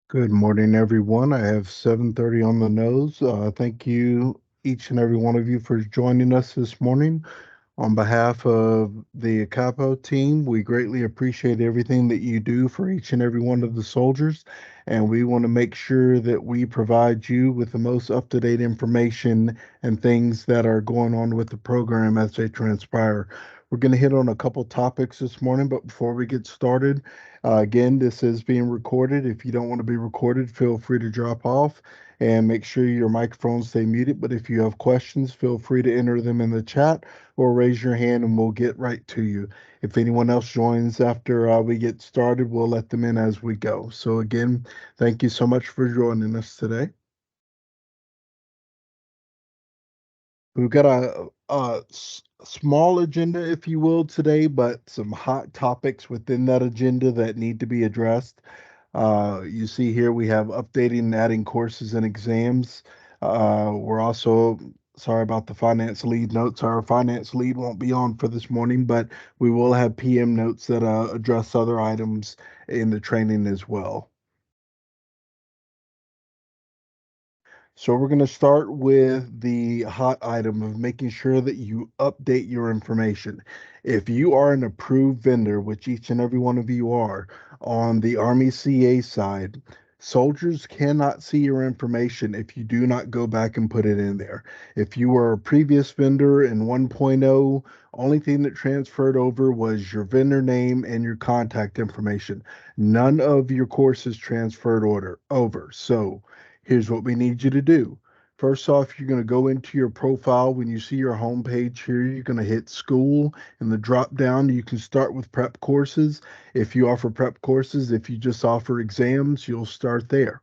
Good morning, everyone. I have 7:30 on the nose. Thank you, each and every one of you, for joining us this morning. On behalf of the Capo team, we greatly appreciate everything that you do for each and every one of the soldiers, and we want to make sure that we provide you with the most up-to-date information and things that are going on with the program as they transpire. We're going to hit on a couple topics this morning, but before we get started, again, this is being recorded. If you don't want to be recorded, feel free to drop off and make sure your microphones stay muted. But if you have questions, feel free to enter them in the chat or raise your hand and we'll get right to you. If anyone else joins after we get started, we'll let them in as we go. So, again, thank you so much for joining us today. We've got a small agenda, if you will, today, but some hot topics within that agenda that need to be addressed. You see here we have updating and adding courses and exams. We're also sorry about the finance lead notes. Our finance lead won't be on for this morning, but we will have PM notes that address other items in the training as well. So we're going to start with the hot item of making sure that you update your information. If you are an approved vendor, which each and every one of you are, on the Army CA side, soldiers cannot see your information if you do not go back and put it in there. If you were a previous vendor in 1.0, only thing that transferred over was your vendor name and your contact information. None of your courses transferred over. So here's what we need you to do. First off, you're going to go into your profile. When you see your home page here, you're going to hit school. In the drop down, you can start with prep courses. If you offer prep courses, if you just offer exams, you'll start there.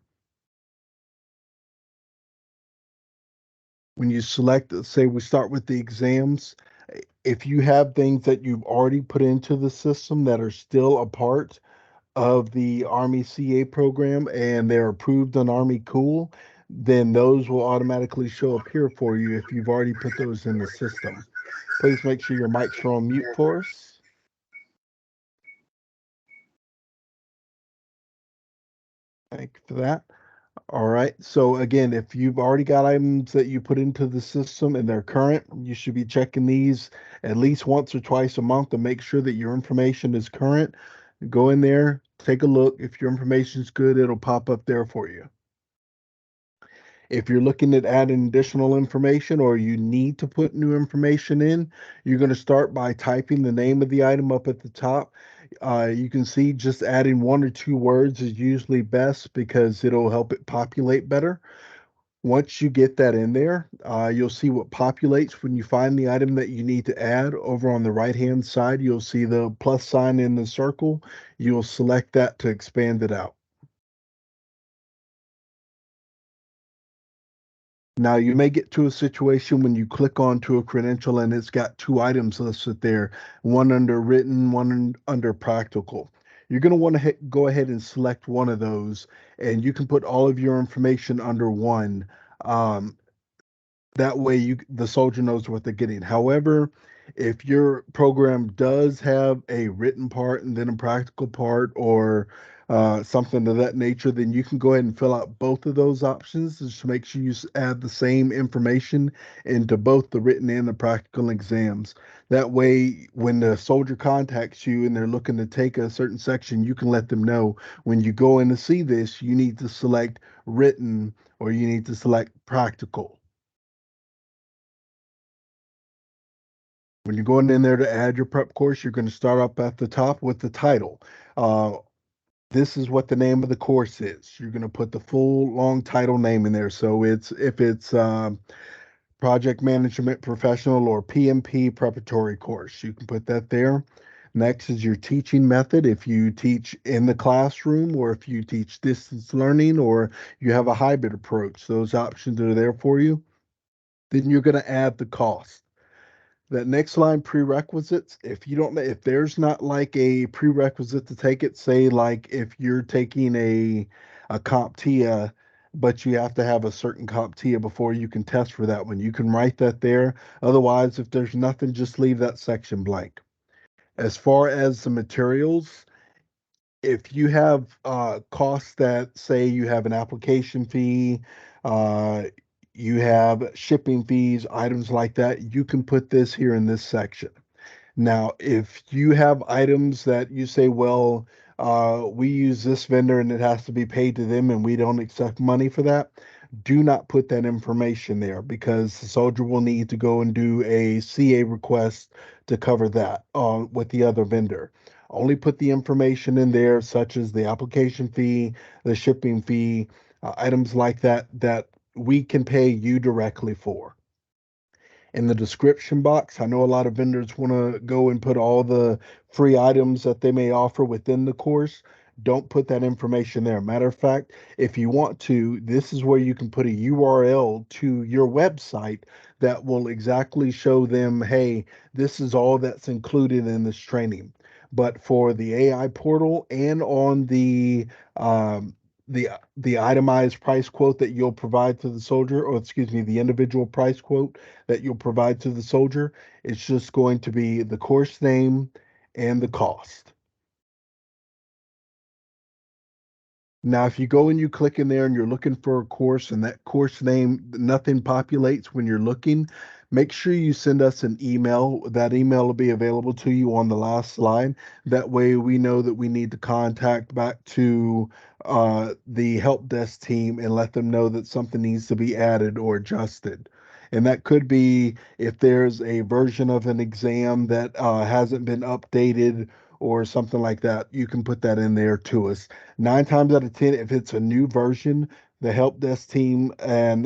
When you select, say we start with the exams, if you have things that you've already put into the system that are still a part of the Army CA program and they're approved on Army Cool, then those will automatically show up here for you if you've already put those in the system. Please make sure your mics are on mute for us. Thank you for that. All right. So again, if you've already got items that you put into the system and they're current, you should be checking these at least once or twice a month to make sure that your information is current. Go in there, take a look. If your information is good, it'll pop up there for you. If you're looking at adding additional information or you need to put new information in, you're going to start by typing the name of the item up at the top. You can see just adding one or two words is usually best because it'll help it populate better. Once you get that in there, you'll see what populates when you find the item that you need to add. Over on the right hand side, you'll see the plus sign in the circle. You'll select that to expand it out. Now, you may get to a situation when you click onto a credential and it's got two items listed there, one under written, under practical. You're going to want to go ahead and select one of those, and you can put all of your information under one. Um, that way the soldier knows what they're getting. However, if your program does have a written part and then a practical part or something of that nature, then you can go ahead and fill out both of those options just to make sure you add the same information into both the written and the practical exams. That way, when the soldier contacts you and they're looking to take a certain section, you can let them know when you go in to see this, you need to select written or you need to select practical. When you're going in there to add your prep course, you're going to start up at the top with the title. Uh, this is what the name of the course is. You're going to put the full long title name in there. So it's if it's Project Management Professional or PMP Preparatory Course, you can put that there. Next is your teaching method. If you teach in the classroom or if you teach distance learning or you have a hybrid approach, those options are there for you. Then you're going to add the cost. That next line, prerequisites, if there's not like a prerequisite to take it, say like if you're taking a CompTIA, but you have to have a certain CompTIA before you can test for that one, you can write that there. Otherwise, if there's nothing, just leave that section blank. As far as the materials, if you have costs that say you have an application fee, uh, you have shipping fees, items like that, you can put this here in this section. Now, if you have items that you say, well, we use this vendor and it has to be paid to them and we don't accept money for that, do not put that information there because the soldier will need to go and do a CA request to cover that with the other vendor. Only put the information in there, such as the application fee, the shipping fee, items like that, that we can pay you directly for in the description box. I know a lot of vendors want to go and put all the free items that they may offer within the course. Don't put that information there. Matter of fact, if you want to, this is where you can put a URL to your website that will exactly show them, hey, this is all that's included in this training. But for the AI portal and on the itemized price quote that you'll provide to the soldier, or excuse me, the individual price quote that you'll provide to the soldier, it's just going to be the course name and the cost. Now, if you go and you click in there and you're looking for a course and that course name, nothing populates when you're looking, make sure you send us an email. That email will be available to you on the last slide. That way we know that we need to contact back to the help desk team and let them know that something needs to be added or adjusted. And that could be if there's a version of an exam that hasn't been updated or something like that, you can put that in there to us. 9 times out of 10, if it's a new version, the help desk team and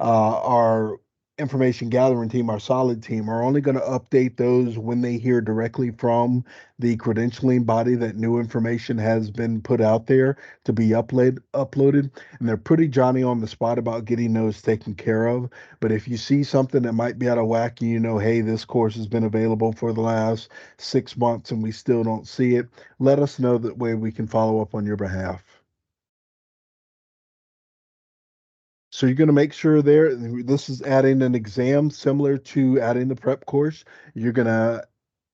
our information gathering team, our solid team, are only going to update those when they hear directly from the credentialing body that new information has been put out there to be uploaded. And they're pretty Johnny on the spot about getting those taken care of. But if you see something that might be out of whack and you know, hey, this course has been available for the last 6 months and we still don't see it, let us know, that way we can follow up on your behalf. So you're going to make sure there, this is adding an exam similar to adding the prep course. You're going to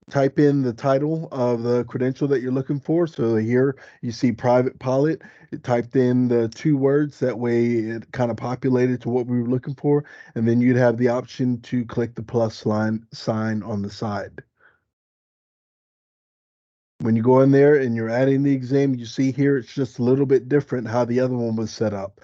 type in the title of the credential that you're looking for. So here you see private pilot. It typed in the 2 words. That way it kind of populated to what we were looking for. And then you'd have the option to click the plus line sign on the side. When you go in there and you're adding the exam, you see here it's just a little bit different how the other one was set up.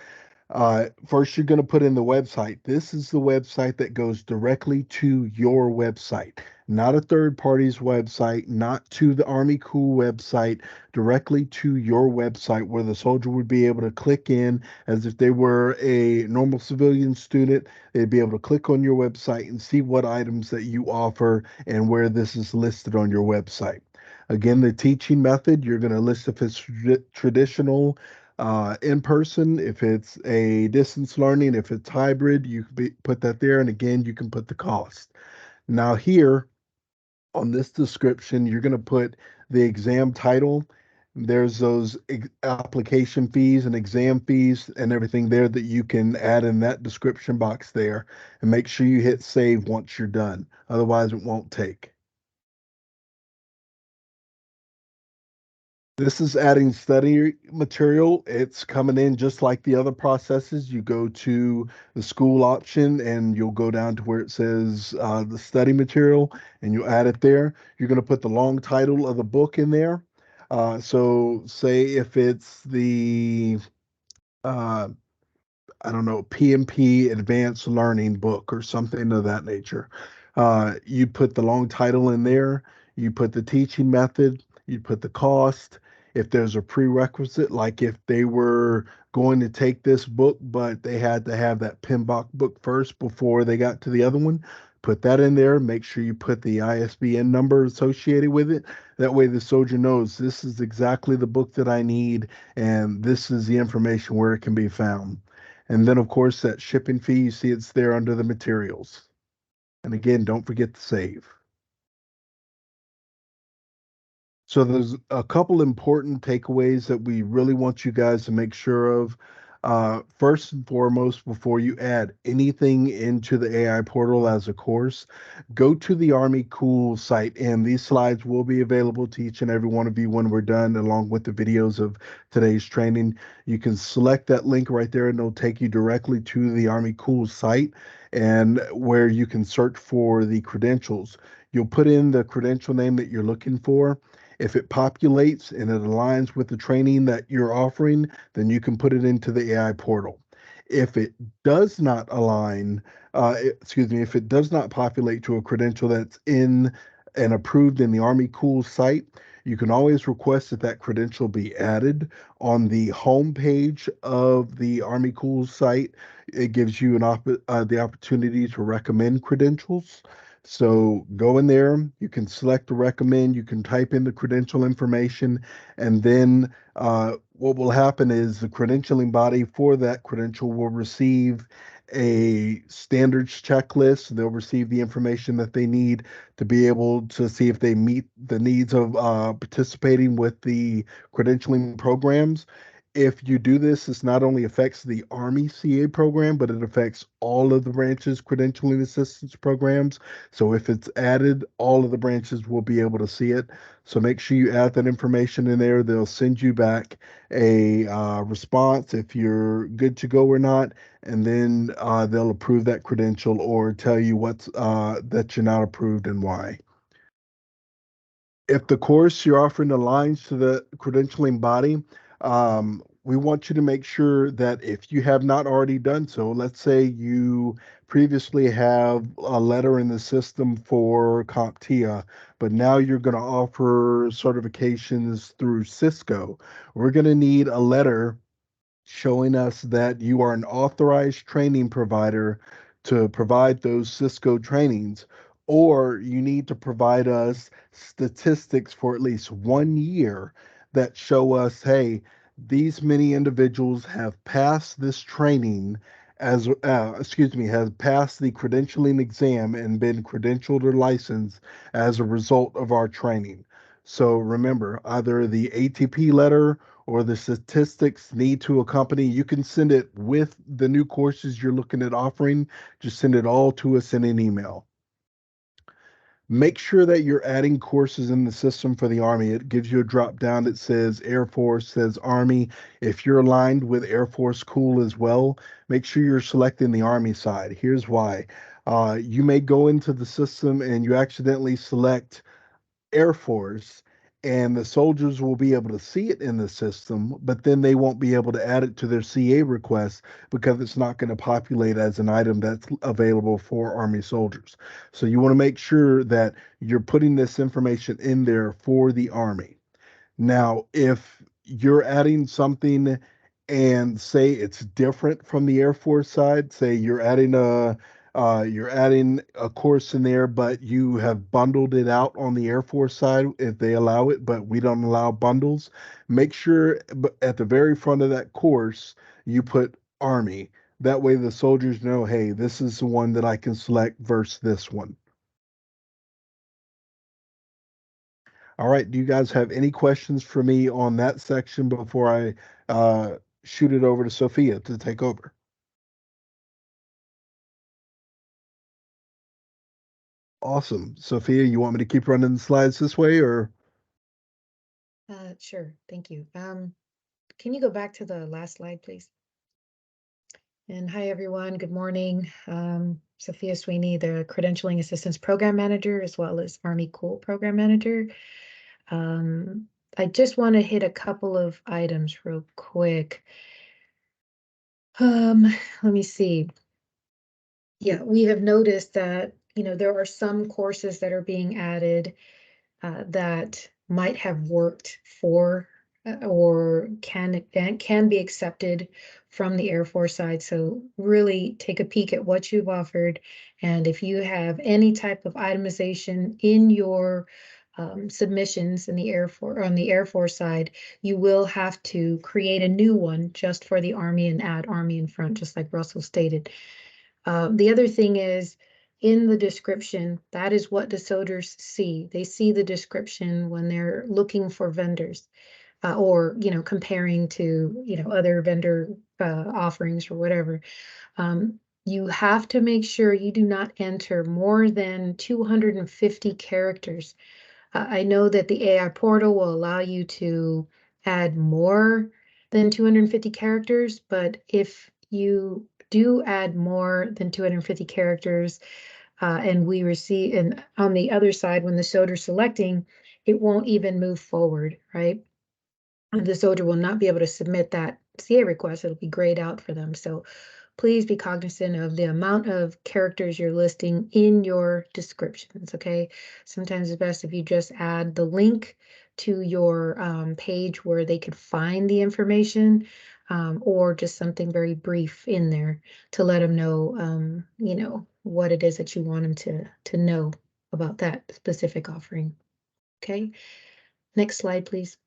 First, you're going to put in the website. This is the website that goes directly to your website, not a third party's website, not to the Army Cool website, directly to your website where the soldier would be able to click in as if they were a normal civilian student. They'd be able to click on your website and see what items that you offer and where this is listed on your website. Again, the teaching method, you're going to list if it's traditional in person, if it's a distance learning, if it's hybrid, you can put that there. And again, you can put the cost. Now, here on this description, you're going to put the exam title. There's those application fees and exam fees and everything there that you can add in that description box there. And make sure you hit save once you're done. Otherwise, it won't take. This is adding study material. It's coming in just like the other processes. You go to the school option and you'll go down to where it says the study material and you add it there. You're going to put the long title of the book in there. So, say if it's the uh, I don't know, PMP Advanced Learning book or something of that nature. You put the long title in there, you put the teaching method, you put the cost. If there's a prerequisite, like if they were going to take this book, but they had to have that PMBOK book first before they got to the other one, put that in there. Make sure you put the ISBN number associated with it. That way the soldier knows this is exactly the book that I need, and this is the information where it can be found. And then, of course, that shipping fee, you see it's there under the materials. And again, don't forget to save. So there's a couple important takeaways that we really want you guys to make sure of. First and foremost, before you add anything into the AI portal as a course, go to the Army Cool site, and these slides will be available to each and every one of you when we're done, along with the videos of today's training. You can select that link right there, and it'll take you directly to the Army Cool site, and where you can search for the credentials. You'll put in the credential name that you're looking for. If it populates and it aligns with the training that you're offering, then you can put it into the AI portal. If it does not align, excuse me, if it does not populate to a credential that's in and approved in the Army Cool site, you can always request that that credential be added on the home page of the Army Cool site. It gives you the opportunity to recommend credentials. So go in there, you can select to recommend, you can type in the credential information, and then what will happen is the credentialing body for that credential will receive a standards checklist. They'll receive the information that they need to be able to see if they meet the needs of participating with the credentialing programs. If you do this, this not only affects the Army CA program, but it affects all of the branches credentialing assistance programs. So if it's added, all of the branches will be able to see it. So make sure you add that information in there. They'll send you back a response if you're good to go or not, and then they'll approve that credential or tell you what's that you're not approved and why. If the course you're offering aligns to the credentialing body, we want you to make sure that if you have not already done so, let's say you previously have a letter in the system for CompTIA, but now you're going to offer certifications through Cisco, we're going to need a letter showing us that you are an authorized training provider to provide those Cisco trainings, or you need to provide us statistics for at least 1 year that show us, hey, these many individuals have passed this training excuse me, have passed the credentialing exam and been credentialed or licensed as a result of our training. So remember, either the ATP letter or the statistics need to accompany. You can send it with the new courses you're looking at offering. Just send it all to us in an email. Make sure that you're adding courses in the system for the Army. It gives you a drop down that says Air Force, says Army. If you're aligned with Air Force Cool as well, make sure you're selecting the Army side. Here's why. You may go into the system and you accidentally select Air Force, and the soldiers will be able to see it in the system, but then they won't be able to add it to their CA request because it's not going to populate as an item that's available for Army soldiers. So you want to make sure that you're putting this information in there for the Army. Now, if you're adding something and say it's different from the Air Force side, say you're adding a course in there, but you have bundled it out on the Air Force side if they allow it, but we don't allow bundles. Make sure at the very front of that course you put Army. That way the soldiers know, hey, this is the one that I can select versus this one. All right. Do you guys have any questions for me on that section before I shoot it over to Sophia to take over? Awesome. Sophia, you want me to keep running the slides this way or? Sure, thank you. Can you go back to the last slide, please? And hi, everyone. Good morning. Sophia Sweeney, the Credentialing Assistance Program Manager, as well as Army Cool Program Manager. I just want to hit a couple of items real quick. Let me see. Yeah, we have noticed that, there are some courses that are being added that might have worked for or can be accepted from the Air Force side. So really take a peek at what you've offered. And if you have any type of itemization in your submissions in the Air Force on the Air Force side, you will have to create a new one just for the Army and add Army in front, just like Russell stated. The other thing is in the description, that is what the soldiers see. They see the description when they're looking for vendors. or, comparing to, other vendor offerings or whatever. You have to make sure you do not enter more than 250 characters. I know that the AI portal will allow you to add more than 250 characters, but if you do add more than 250 characters, and we receive, and on the other side, when the soldier selecting, it won't even move forward, right? And the soldier will not be able to submit that CA request. It'll be grayed out for them. So please be cognizant of the amount of characters you're listing in your descriptions, okay? Sometimes it's best if you just add the link to your page where they could find the information, or just something very brief in there to let them know, what it is that you want them to know about that specific offering, okay? Next slide, please.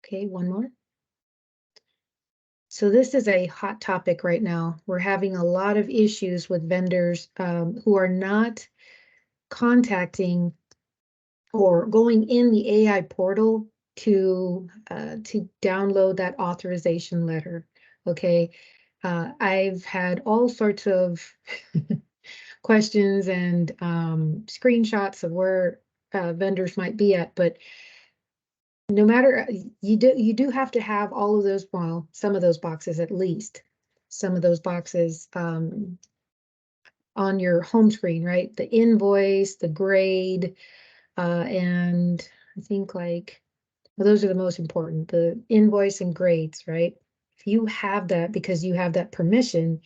Okay, one more. So this is a hot topic right now. We're having a lot of issues with vendors who are not contacting or going in the AI portal to download that authorization letter. Okay, I've had all sorts of questions and screenshots of where vendors might be at, but no matter, you do have to have all of those, well, some of those boxes at least, some of those boxes on your home screen, right? The invoice, the grade, and I think like, well, those are the most important, the invoice and grades, right? If you have that because you have that permission,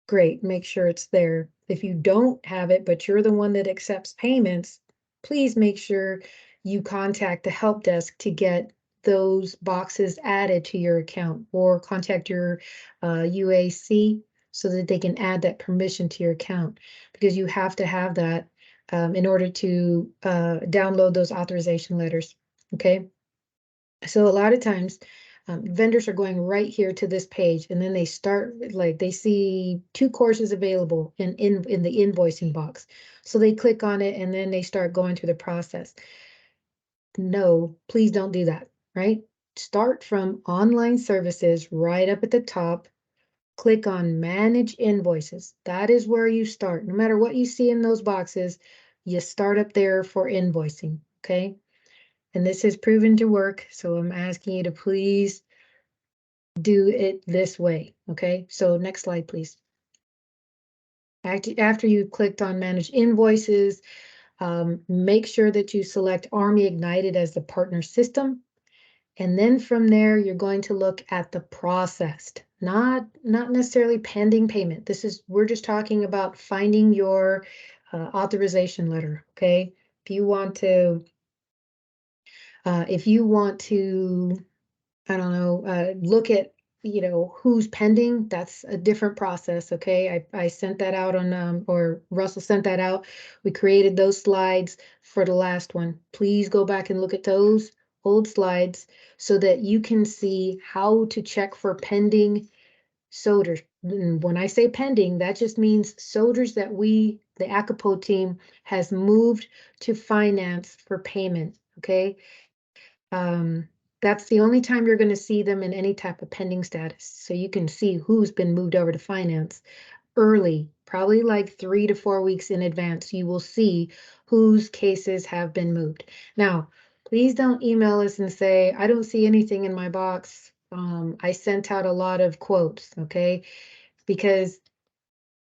great, make sure it's there. If you don't have it, but you're the one that accepts payments, please make sure you contact the help desk to get those boxes added to your account, or contact your UAC so that they can add that permission to your account, because you have to have that in order to download those authorization letters, okay? So a lot of times, vendors are going right here to this page, and then they start, like, they see two courses available in the invoicing box. So they click on it and then they start going through the process. No, please don't do that, right? Start from online services right up at the top. Click on manage invoices. That is where you start. No matter what you see in those boxes, you start up there for invoicing, okay? And this has proven to work, so I'm asking you to please do it this way, okay? So next slide, please. After you clicked on manage invoices, make sure that you select Army Ignited as the partner system. And then from there, you're going to look at the processed, not necessarily pending payment. We're just talking about finding your authorization letter, okay? If you want to, I don't know, look at, who's pending, that's a different process, okay? I sent that out on, or Russell sent that out. We created those slides for the last one. Please go back and look at those old slides so that you can see how to check for pending soldiers. When I say pending, that just means soldiers that the ACAPO team, has moved to finance for payment, okay? Um, that's the only time you're going to see them in any type of pending status. So you can see who's been moved over to finance early, probably like 3 to 4 weeks in advance. You will see whose cases have been moved. Now, please don't email us and say, I don't see anything in my box. I sent out a lot of quotes, okay? Because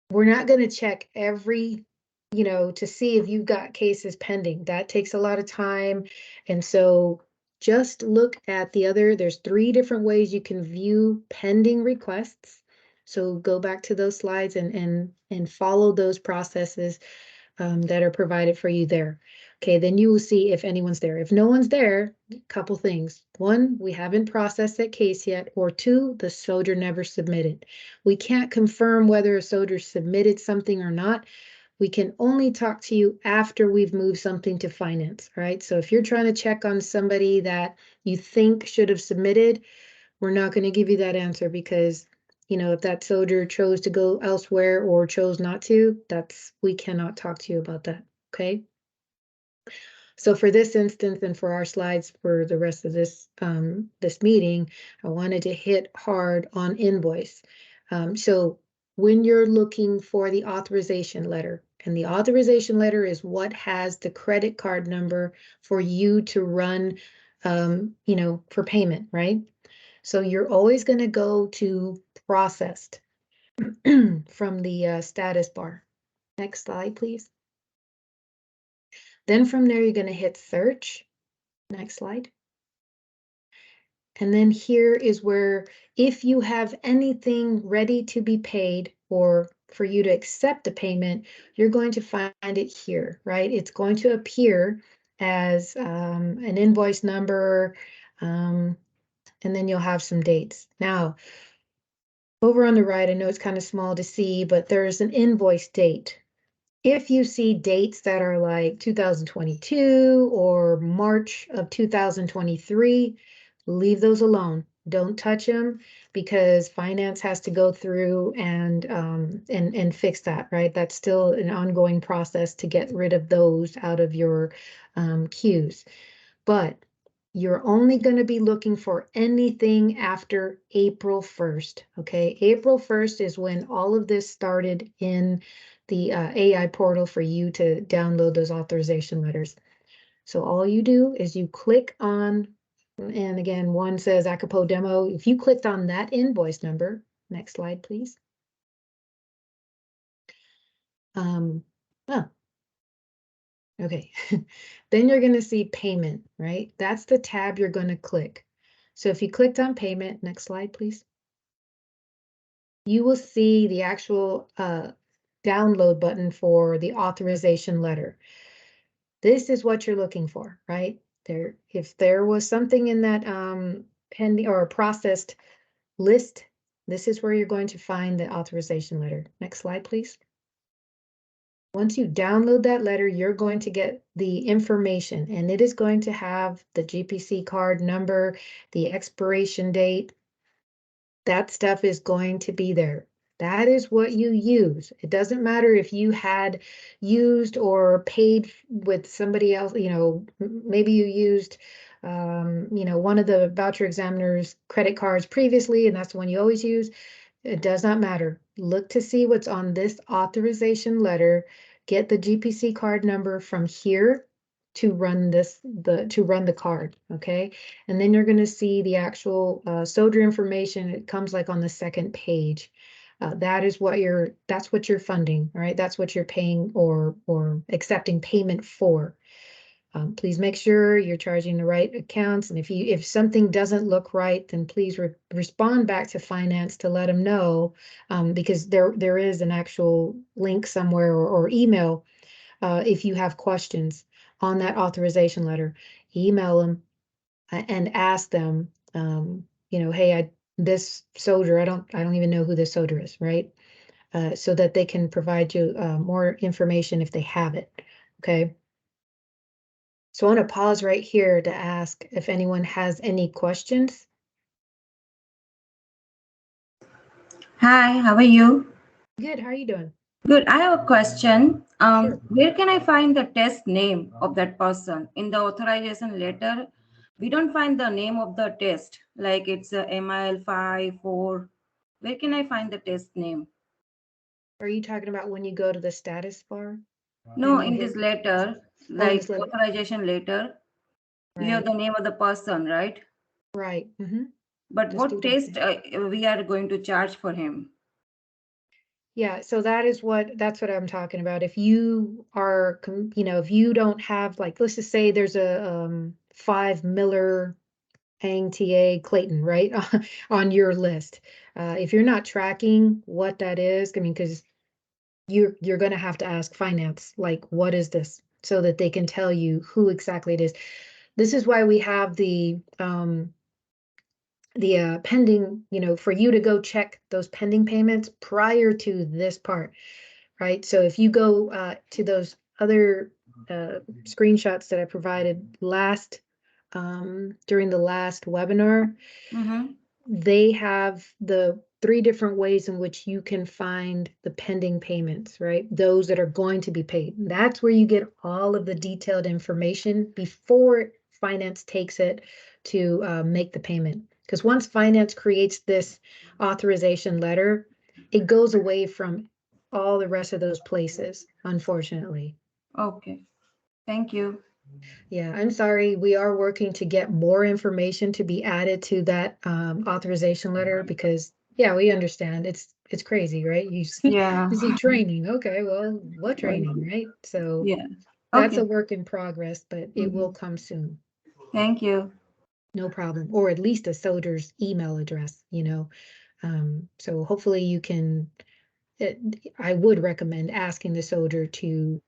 we're not going to check every, to see if you've got cases pending. That takes a lot of time. And so just look at there's 3 different ways you can view pending requests. So go back to those slides and follow those processes that are provided for you there. Okay, then you will see if anyone's there. If no one's there, a couple things. 1, we haven't processed that case yet, or 2, the soldier never submitted. We can't confirm whether a soldier submitted something or not. We can only talk to you after we've moved something to finance, right? So if you're trying to check on somebody that you think should have submitted, we're not going to give you that answer, because if that soldier chose to go elsewhere or chose not to, we cannot talk to you about that, okay? So for this instance and for our slides for the rest of this this meeting, I wanted to hit hard on invoice. So when you're looking for the authorization letter, and the authorization letter is what has the credit card number for you to run, for payment, right? So you're always going to go to processed from the status bar. Next slide, please. Then from there, you're going to hit search. Next slide. And then here is where, if you have anything ready to be paid or for you to accept a payment, you're going to find it here, right? It's going to appear as an invoice number, and then you'll have some dates. Now, over on the right, I know it's kind of small to see, but there's an invoice date. If you see dates that are like 2022 or March of 2023, leave those alone. Don't touch them because finance has to go through and fix that, right? That's still an ongoing process to get rid of those out of your queues. But you're only going to be looking for anything after April 1st, okay? April 1st is when all of this started in the AI portal for you to download those authorization letters. So all you do is you click on, and again, one says Acapo demo. If you clicked on that invoice number, next slide, please. Oh, okay. Then you're going to see payment, right? That's the tab you're going to click. So if you clicked on payment, next slide, please. You will see the actual download button for the authorization letter. This is what you're looking for, right? If there was something in that pending or processed list, this is where you're going to find the authorization letter. Next slide, please. Once you download that letter, you're going to get the information, and it is going to have the GPC card number, the expiration date. That stuff is going to be there. That is what you use. It doesn't matter if you had used or paid with somebody else, maybe you used, one of the voucher examiner's credit cards previously, and that's the one you always use. It does not matter. Look to see what's on this authorization letter. Get the GPC card number from here to run the card, okay? And then you're going to see the actual soldier information. It comes like on the second page. That's what you're funding, all right? That's what you're paying or accepting payment for. Please make sure you're charging the right accounts. And if something doesn't look right, then please respond back to finance to let them know, because there is an actual link somewhere or email if you have questions on that authorization letter. Email them and ask them, hey, this soldier, I don't even know who this soldier is, right? So that they can provide you more information if they have it. Okay. So I want to pause right here to ask if anyone has any questions. Hi, how are you? Good. How are you doing? Good. I have a question. Sure. Where can I find the test name of that person? In the authorization letter, we don't find the name of the test, like it's a MIL5, 4. Where can I find the test name? Are you talking about when you go to the status bar No, and you in this hit letter, on like this letter? authorization letter, you have Right. the name of the person, right? Right. But The what student. test we are going to charge for him? Yeah, so that's what I'm talking about. If you are, if you don't have, like, let's just say there's a 5 Miller Hang TA Clayton, right? On your list. If you're not tracking what that is, I mean, because you're going to have to ask finance, like, what is this? So that they can tell you who exactly it is. This is why we have the pending, for you to go check those pending payments prior to this part, right? So if you go to those other screenshots that I provided during the last webinar, Mm-hmm. they have the three different ways in which you can find the pending payments, right? Those that are going to be paid. That's where you get all of the detailed information before finance takes it to make the payment. Because once finance creates this authorization letter, it goes away from all the rest of those places, unfortunately. Okay. Thank you. Yeah, I'm sorry. We are working to get more information to be added to that authorization letter because, yeah, we understand. It's crazy, right? Yeah. You see training. Okay, well, what Right. training, right? So Yeah. that's Okay. a work in progress, but it will Mhm. come soon. Thank you. No problem. Or at least a soldier's email address, you know. So hopefully you can, it, I would recommend asking the soldier to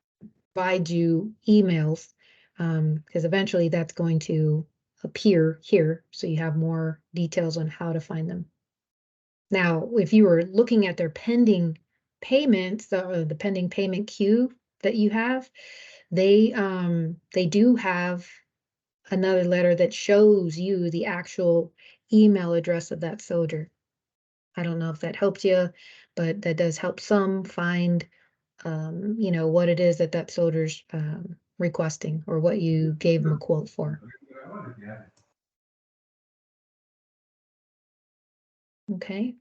provide you emails, because eventually that's going to appear here, so you have more details on how to find them. Now, if you were looking at their pending payments, the pending payment queue that you have, they do have another letter that shows you the actual email address of that soldier. I don't know if that helps you, but that does help some find what it is that that soldier's requesting or what you gave them a quote for. Okay.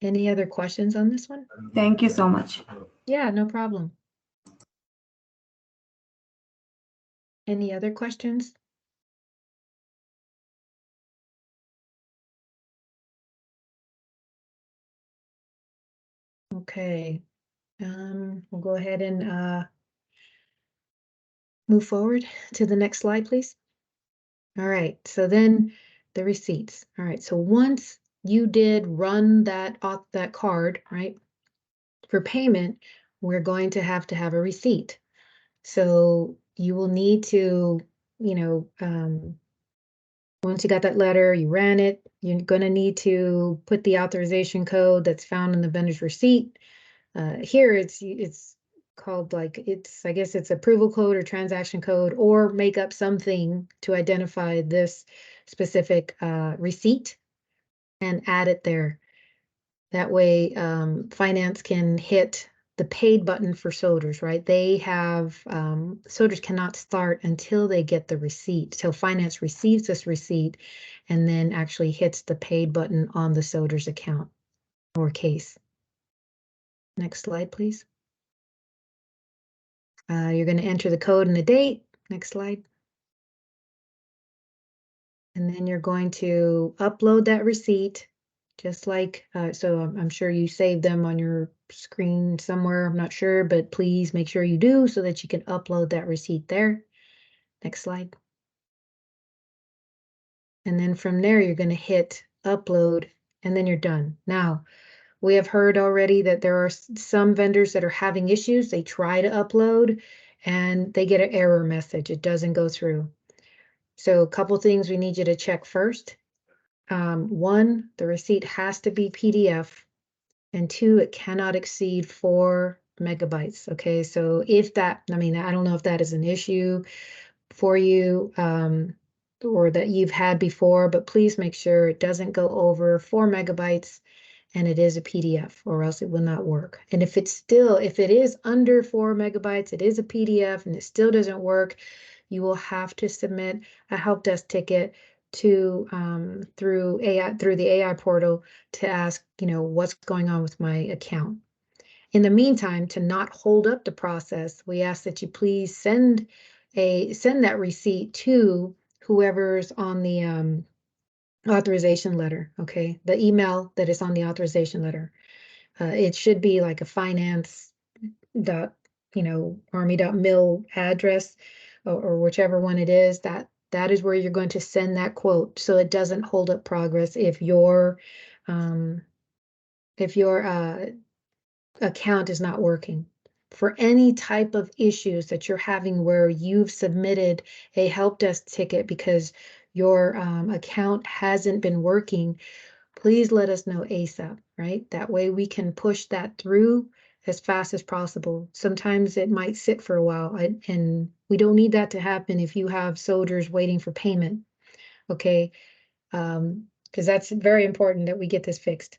Any other questions on this one? Thank you so much. Yeah, no problem. Any other questions? Okay. We'll go ahead and move forward to the next slide, please. All right, so then the receipts. All right, so once you did run that off that card, right, for payment, we're going to have a receipt. So you will need to, once you got that letter, you ran it, you're going to need to put the authorization code that's found in the vendor's receipt. Here it's called I guess it's approval code or transaction code, or make up something to identify this specific receipt and add it there. That way, finance can hit the paid button for soldiers, right? They have, soldiers cannot start until they get the receipt. Till finance receives this receipt and then actually hits the paid button on the soldier's account or case. Next slide, please. You're going to enter the code and the date. Next slide. And then you're going to upload that receipt, just like, so I'm sure you saved them on your screen somewhere. I'm not sure, but please make sure you do so that you can upload that receipt there. Next slide. And then from there, you're going to hit upload and then you're done. Now, we have heard already that there are some vendors that are having issues. They try to upload and they get an error message. It doesn't go through. So a couple things we need you to check first. One, the receipt has to be PDF, and two, it cannot exceed 4 megabytes. Okay, so if that, I mean, I don't know if that is an issue for you, or that you've had before, but please make sure it doesn't go over 4 megabytes and it is a PDF, or else it will not work. And if it is under 4 megabytes, it is a PDF and it still doesn't work, you will have to submit a help desk ticket to through the AI portal to ask, what's going on with my account. In the meantime, to not hold up the process, we ask that you please send that receipt to whoever's on the authorization letter, okay? The email that is on the authorization letter. It should be like a finance dot, army.mil address, or whichever one it is, that is where you're going to send that quote, so it doesn't hold up progress um, if your account is not working. For any type of issues that you're having where you've submitted a help desk ticket because your account hasn't been working, please let us know ASAP, right? That way we can push that through as fast as possible. Sometimes it might sit for a while, and we don't need that to happen if you have soldiers waiting for payment, okay? Because that's very important that we get this fixed.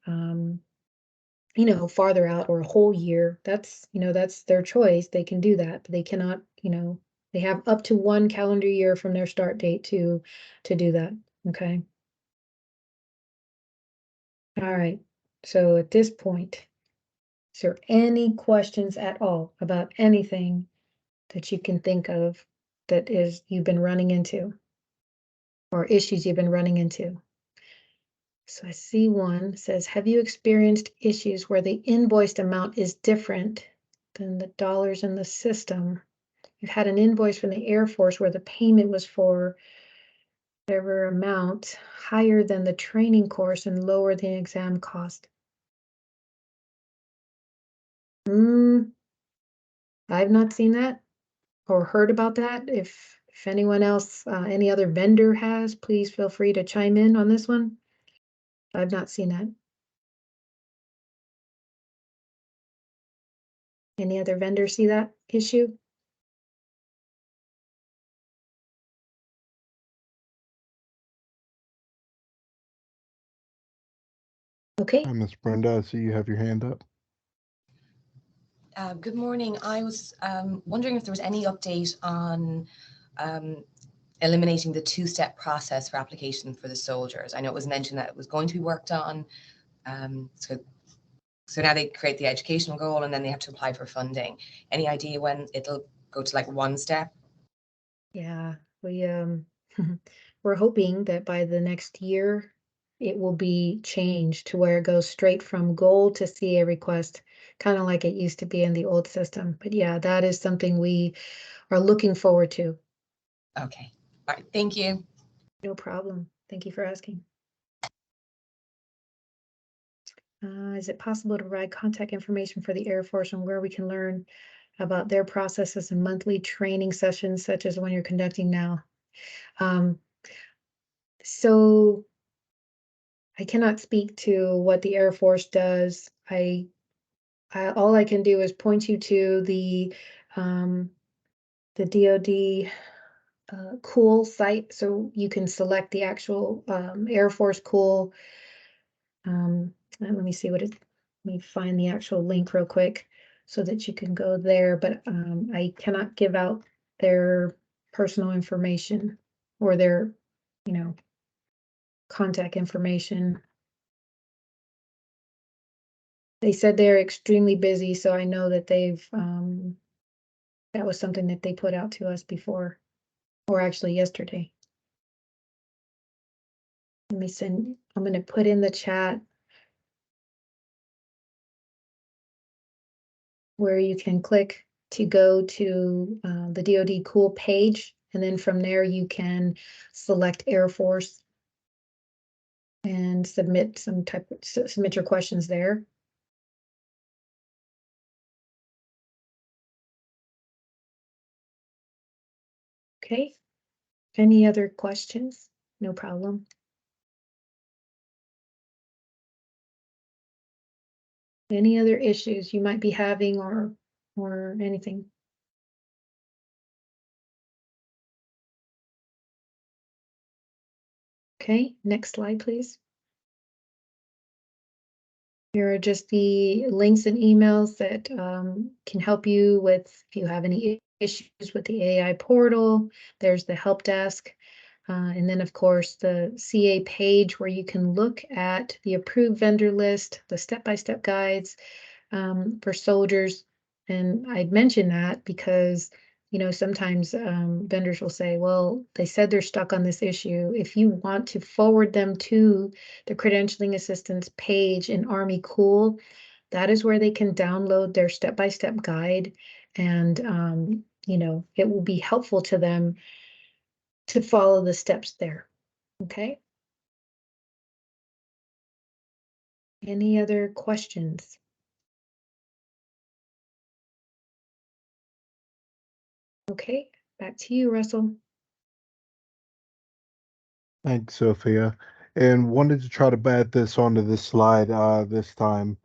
farther out or a whole year, that's their choice. They can do that, but they cannot, they have up to 1 calendar year from their start date to do that. Okay. All right. So at this point, is there any questions at all about anything that you can think of that is you've been running into or issues you've been running into? So I see one says, have you experienced issues where the invoiced amount is different than the dollars in the system? You've had an invoice from the Air Force where the payment was for whatever amount higher than the training course and lower than exam cost. I've not seen that or heard about that. If anyone else, any other vendor has, please feel free to chime in on this one. I've not seen that. Any other vendor see that issue? Okay. Hi, Miss Brenda. I see you have your hand up. Good morning. I was wondering if there was any update on eliminating the two-step process for application for the soldiers. I know it was mentioned that it was going to be worked on. So now they create the educational goal and then they have to apply for funding. Any idea when it'll go to like one step? Yeah, we we're hoping that by the next year it will be changed to where it goes straight from goal to CA request, kind of like it used to be in the old system. But yeah, that is something we are looking forward to. Okay. All right. Thank you. No problem. Thank you for asking. Is it possible to provide contact information for the Air Force and where we can learn about their processes and monthly training sessions, such as one you're conducting now? So I cannot speak to what the Air Force does. All I can do is point you to the DoD cool site, so you can select the actual Air Force cool. And let me see let me find the actual link real quick so that you can go there. But I cannot give out their personal information or their, contact information. They said they're extremely busy, so I know that that was something that they put out to us before, or actually yesterday. I'm going to put in the chat where you can click to go to the DoD Cool page, and then from there you can select Air Force and submit your questions there. Okay. Any other questions? No problem. Any other issues you might be having or anything? Okay, next slide, please. Here are just the links and emails that can help you with if you have any issues with the AI portal. There's the help desk. And then, of course, the CA page where you can look at the approved vendor list, the step-by-step guides for soldiers. And I'd mention that because, sometimes vendors will say, well, they said they're stuck on this issue. If you want to forward them to the credentialing assistance page in Army Cool, that is where they can download their step-by-step guide. And, it will be helpful to them to follow the steps there. Okay. Any other questions? Okay, back to you, Russell. Thanks, Sophia. And wanted to try to add this onto this slide this time.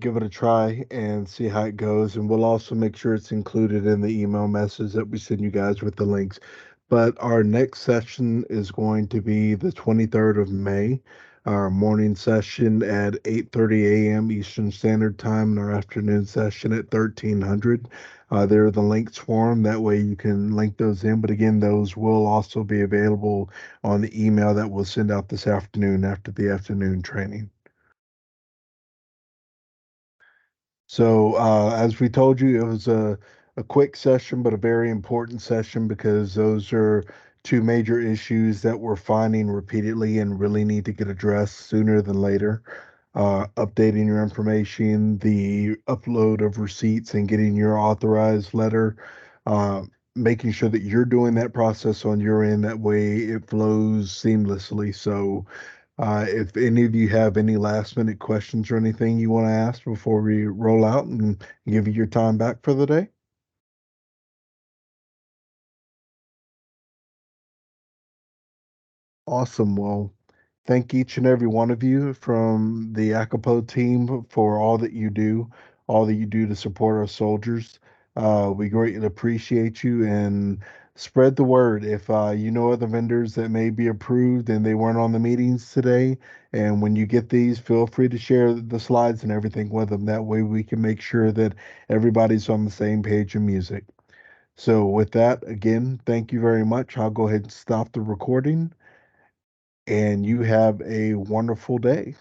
Give it a try and see how it goes. And we'll also make sure it's included in the email message that we send you guys with the links. But our next session is going to be the 23rd of May. our morning session at 8:30 a.m. Eastern Standard Time and our afternoon session at 1300. There are the links for them. That way you can link those in. But again, those will also be available on the email that we'll send out this afternoon after the afternoon training. So, as we told you, it was a quick session, but a very important session because those are two major issues that we're finding repeatedly and really need to get addressed sooner than later. Updating your information, the upload of receipts, and getting your authorized letter. Uh, Making sure that you're doing that process on your end. That way it flows seamlessly. So, if any of you have any last minute questions or anything you want to ask before we roll out and give you your time back for the day. Awesome. Well, thank each and every one of you from the Akapo team for all that you do to support our soldiers. We greatly appreciate you and spread the word. If you know other vendors that may be approved and they weren't on the meetings today, and when you get these, feel free to share the slides and everything with them. That way we can make sure that everybody's on the same page of music. So, with that, again, thank you very much. I'll go ahead and stop the recording and you have a wonderful day.